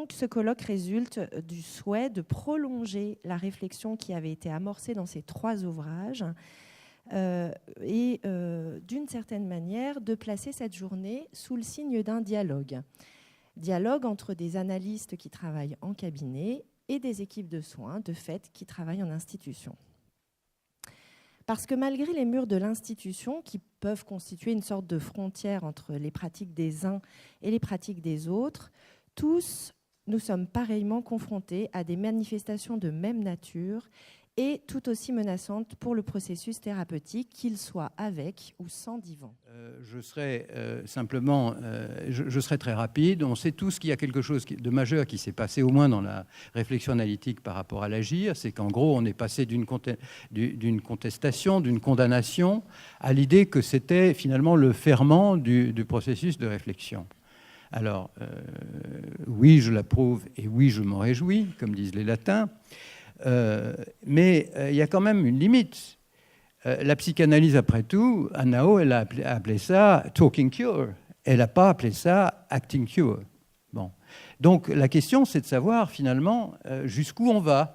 donc, ce colloque résulte du souhait de prolonger la réflexion qui avait été amorcée dans ces 3 ouvrages et, d'une certaine manière, de placer cette journée sous le signe d'un dialogue. Dialogue entre des analystes qui travaillent en cabinet et des équipes de soins, de fait, qui travaillent en institution. Parce que malgré les murs de l'institution, qui peuvent constituer une sorte de frontière entre les pratiques des uns et les pratiques des autres, tous, nous sommes pareillement confrontés à des manifestations de même nature et tout aussi menaçantes pour le processus thérapeutique, qu'il soit avec ou sans divan. Je serai je serai très rapide. On sait tous qu'il y a quelque chose de majeur qui s'est passé, au moins dans la réflexion analytique par rapport à l'agir. C'est qu'en gros, on est passé d'une contestation, d'une condamnation, à l'idée que c'était finalement le ferment du processus de réflexion. Alors, oui, je l'approuve et oui, je m'en réjouis, comme disent les latins. Mais il y a quand même une limite. La psychanalyse, après tout, Anao, elle a appelé ça « talking cure ». Elle n'a pas appelé ça « acting cure ». Bon. Donc, la question, c'est de savoir, finalement, jusqu'où on va.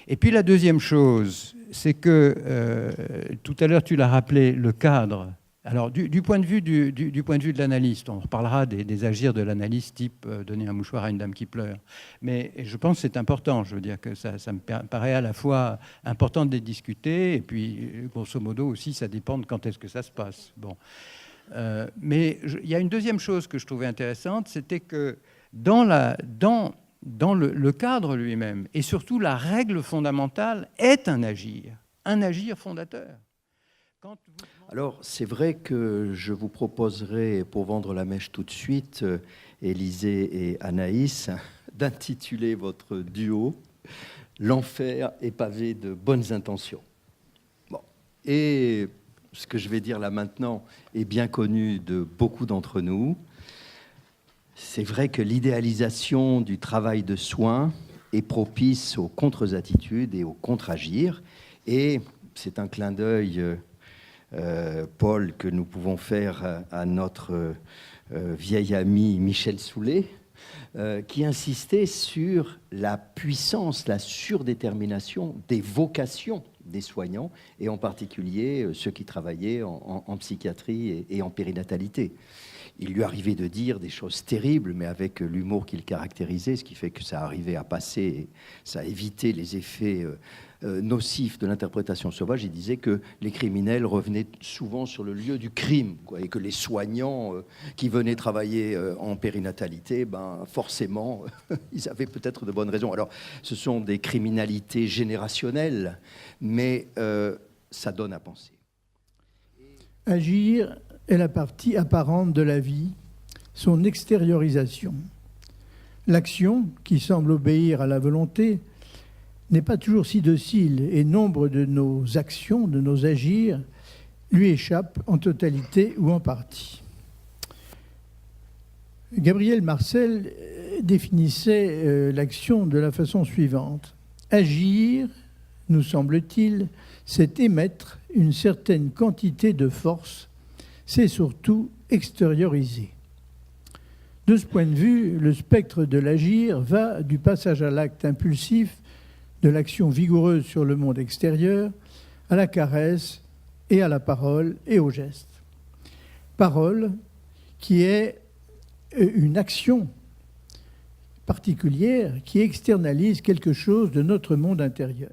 Et puis, la deuxième chose, c'est que, tout à l'heure, tu l'as rappelé, le cadre. Alors, du point de vue de l'analyste, on reparlera des agirs de l'analyste, type donner un mouchoir à une dame qui pleure. Mais je pense que c'est important. Je veux dire que ça me paraît à la fois important de les discuter, et puis, grosso modo, aussi, ça dépend de quand est-ce que ça se passe. Bon. Mais il y a une deuxième chose que je trouvais intéressante, c'était que dans le cadre lui-même, et surtout la règle fondamentale, est un agir fondateur. Alors, c'est vrai que je vous proposerai, pour vendre la mèche tout de suite, Élisée et Anaïs, d'intituler votre duo « L'enfer est pavé de bonnes intentions ». Bon. Et ce que je vais dire là maintenant est bien connu de beaucoup d'entre nous. C'est vrai que l'idéalisation du travail de soins est propice aux contre-attitudes et aux contre-agir. Et c'est un clin d'œil... Paul, que nous pouvons faire à notre vieil ami Michel Soulet, qui insistait sur la puissance, la surdétermination des vocations des soignants, et en particulier ceux qui travaillaient en psychiatrie et en périnatalité. Il lui arrivait de dire des choses terribles, mais avec l'humour qui le caractérisait, ce qui fait que ça arrivait à passer, et ça évitait les effets nocifs de l'interprétation sauvage. Il disait que les criminels revenaient souvent sur le lieu du crime, quoi, et que les soignants qui venaient travailler en périnatalité, forcément, ils avaient peut-être de bonnes raisons. Alors, ce sont des criminalités générationnelles, mais ça donne à penser. Agir est la partie apparente de la vie, son extériorisation. L'action, qui semble obéir à la volonté, n'est pas toujours si docile, et nombre de nos actions, de nos agirs, lui échappent en totalité ou en partie. Gabriel Marcel définissait l'action de la façon suivante. Agir, nous semble-t-il, c'est émettre une certaine quantité de force, c'est surtout extérioriser. De ce point de vue, le spectre de l'agir va du passage à l'acte impulsif, de l'action vigoureuse sur le monde extérieur, à la caresse et à la parole et au geste. Parole qui est une action particulière qui externalise quelque chose de notre monde intérieur.